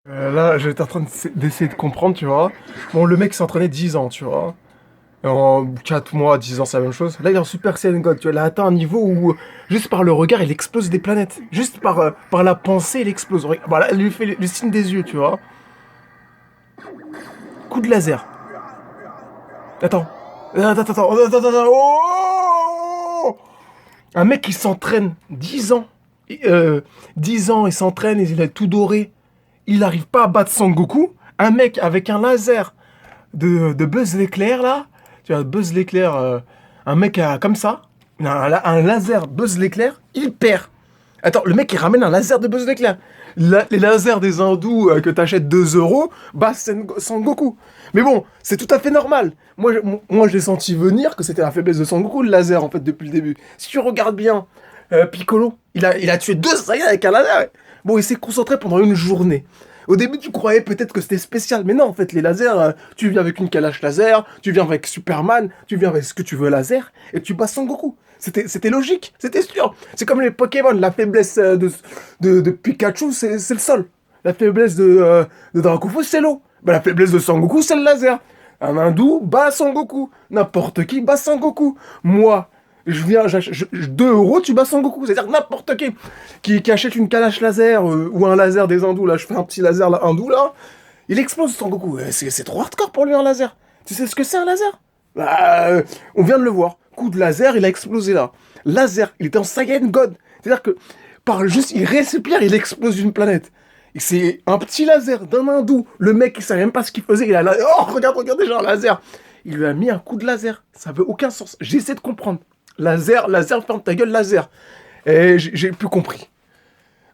Là, j'étais en train d'essayer de comprendre, tu vois. Bon, le mec s'est entraîné 10 ans, tu vois. En 4 mois, 10 ans, c'est la même chose. Là, il est en Super Saiyan God, tu vois. Il a atteint un niveau où, juste par le regard, il explose des planètes. Juste par la pensée, il explose. Voilà, il lui fait le signe des yeux, tu vois. Coup de laser. Attends. Attends. Oh, un mec qui s'entraîne 10 ans. 10 ans, il s'entraîne, il est tout doré. Il n'arrive pas à battre Son Goku. Un mec avec un laser de Buzz l'éclair, là. Tu vois, Buzz l'éclair, un mec comme ça. Un laser Buzz l'éclair, il perd. Attends, le mec il ramène un laser de Buzz l'éclair. Les lasers des hindous que t'achètes 2 euros, bah Son Goku. Mais bon, c'est tout à fait normal. Moi j'ai senti venir que c'était la faiblesse de Son Goku, le laser en fait depuis le début. Si tu regardes bien, Piccolo, il a tué 2 Saiyans avec un laser. Bon, il s'est concentré pendant une journée. Au début, tu croyais peut-être que c'était spécial, mais non, en fait, les lasers, tu viens avec une calache laser, tu viens avec Superman, tu viens avec ce que tu veux laser, et tu bats Son Goku. C'était logique, c'était sûr. C'est comme les Pokémon, la faiblesse de Pikachu, c'est le sol. La faiblesse de Dracoufou, c'est l'eau. Bah, la faiblesse de Son Goku, c'est le laser. Un hindou bat Son Goku. N'importe qui bat Son Goku. Moi, je viens, 2 euros, tu bats Son Goku. C'est-à-dire n'importe qui achète une calache laser ou un laser des hindous, là, je fais un petit laser là, hindou, là, il explose Son Goku. C'est trop hardcore pour lui un laser. Tu sais ce que c'est un laser? Bah, on vient de le voir. Coup de laser, il a explosé là. Laser, il était en Saiyan God. C'est-à-dire que par juste, il respire, il explose une planète. Et c'est un petit laser d'un hindou. Le mec, il savait même pas ce qu'il faisait. Oh, regarde déjà un laser. Il lui a mis un coup de laser. Ça veut aucun sens. J'essaie de comprendre. Laser, ferme ta gueule, laser. Et j'ai plus compris.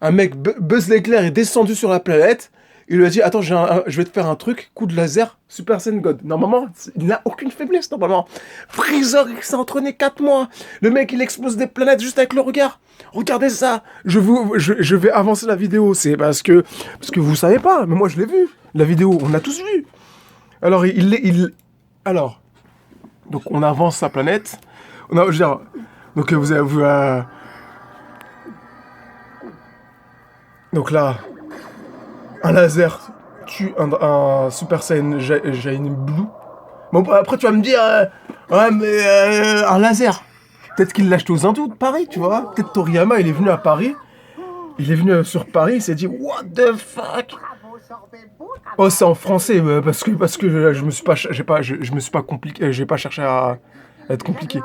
Un mec, Buzz l'éclair, est descendu sur la planète. Il lui a dit, attends, je vais te faire un truc, coup de laser, Super Saiyan God. Normalement, il n'a aucune faiblesse, normalement. Freezer, il s'est entraîné 4 mois. Le mec, il explose des planètes juste avec le regard. Regardez ça. Je vais avancer la vidéo. C'est parce que vous savez pas, mais moi, je l'ai vu. La vidéo, on l'a tous vu. Alors, alors, donc, on avance sa planète. Je veux dire, donc, vous avez vu... donc là, un laser tue un Super Saiyan Jain Blue. Bon, après, tu vas me dire, ouais, mais un laser. Peut-être qu'il l'a acheté aux hindous de Paris, tu vois. Peut-être Toriyama, il est venu à Paris. Il est venu sur Paris, il s'est dit, what the fuck? Oh, c'est en français, parce que je me suis pas compliqué, j'ai pas cherché à être compliqué.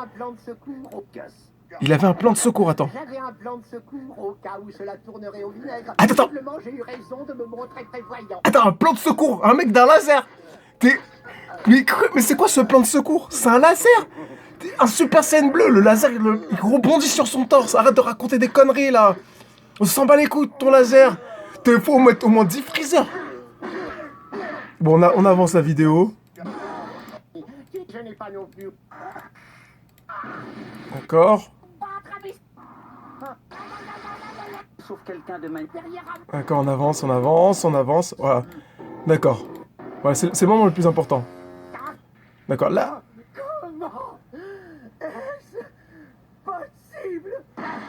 Il avait un plan de secours, attends. J'avais un plan de secours au cas où cela tournerait au vinaigre. Attends. Simplement, j'ai eu raison de me montrer prévoyant. Attends, un plan de secours, un mec d'un laser. T'es... Mais c'est quoi ce plan de secours? C'est un laser? Un Super Saiyan bleu, le laser, il rebondit sur son torse. Arrête de raconter des conneries, là. On s'en bat les couilles de ton laser. T'es faut mettre au moins 10 freezers. Bon, on avance la vidéo. Je n'ai pas non plus. D'accord. Sauf quelqu'un de mal derrière. D'accord, on avance. Voilà. D'accord. Voilà, c'est le moment le plus important. D'accord, là. Comment est-ce possible?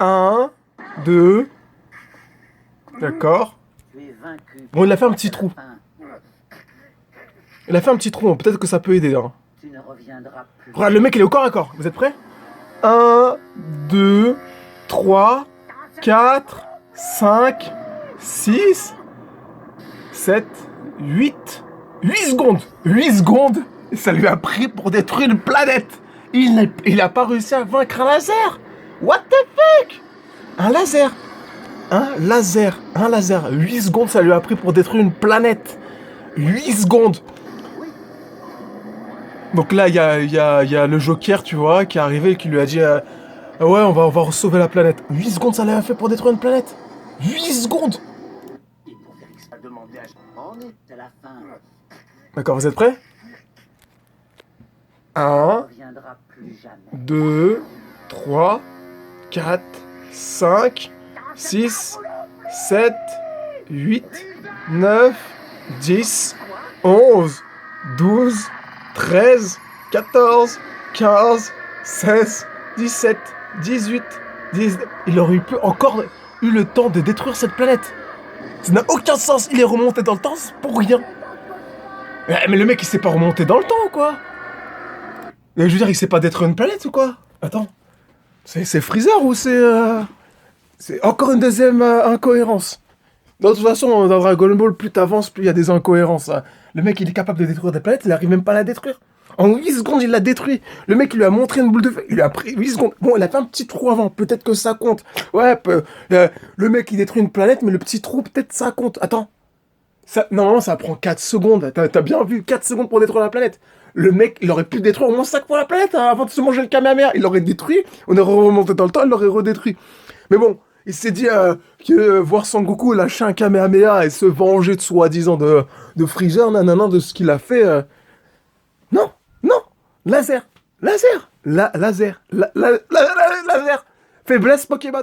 1, 2. D'accord. Bon, il a fait un petit trou. Il a fait un petit trou, peut-être que ça peut aider. Hein. Tu ne reviendras plus. Regarde, le mec, il est au corps à corps. Vous êtes prêts? 1, 2, 3, 4, 5, 6, 7, 8. 8 secondes. 8 secondes. Et ça lui a pris pour détruire une planète. Il a pas réussi à vaincre un laser. What the fuck? Un laser. Un laser. 8 secondes, ça lui a pris pour détruire une planète. 8 secondes. Donc là, il y a le Joker, tu vois, qui est arrivé et qui lui a dit ouais, on va sauver la planète. 8 secondes, ça l'a fait pour détruire une planète. 8 secondes. D'accord, vous êtes prêts? 1, 2, 3, 4, 5, 6, 7, 8, 9, 10, 11, 12, 13, 14, 15, 16, 17, 18, 19... Il aurait encore eu le temps de détruire cette planète. Ça n'a aucun sens, il est remonté dans le temps pour rien. Mais le mec, il s'est pas remonté dans le temps, ou quoi? Je veux dire, il sait pas détruire une planète, ou quoi? Attends, c'est Freezer ou c'est encore une deuxième incohérence? De toute façon, dans Dragon Ball, plus t'avances, plus il y a des incohérences, hein. Le mec, il est capable de détruire des planètes, il arrive même pas à la détruire. En 8 secondes, il l'a détruit. Le mec, il lui a montré une boule de feu. Il lui a pris 8 secondes. Bon, il a fait un petit trou avant. Peut-être que ça compte. Ouais, le mec, il détruit une planète, mais le petit trou, peut-être ça compte. Attends. Normalement, ça prend 4 secondes. T'as bien vu 4 secondes pour détruire la planète. Le mec, il aurait pu détruire au moins 5 fois la planète, hein, avant de se manger le Kamehameha. Il l'aurait détruit. On aurait remonté dans le temps, il l'aurait redétruit. Mais bon, il s'est dit que voir Sangoku lâcher un Kamehameha et se venger de soi-disant de Freezer, nanana, de ce qu'il a fait. Non, non, laser, laser, laser, laser, faiblesse Pokémon.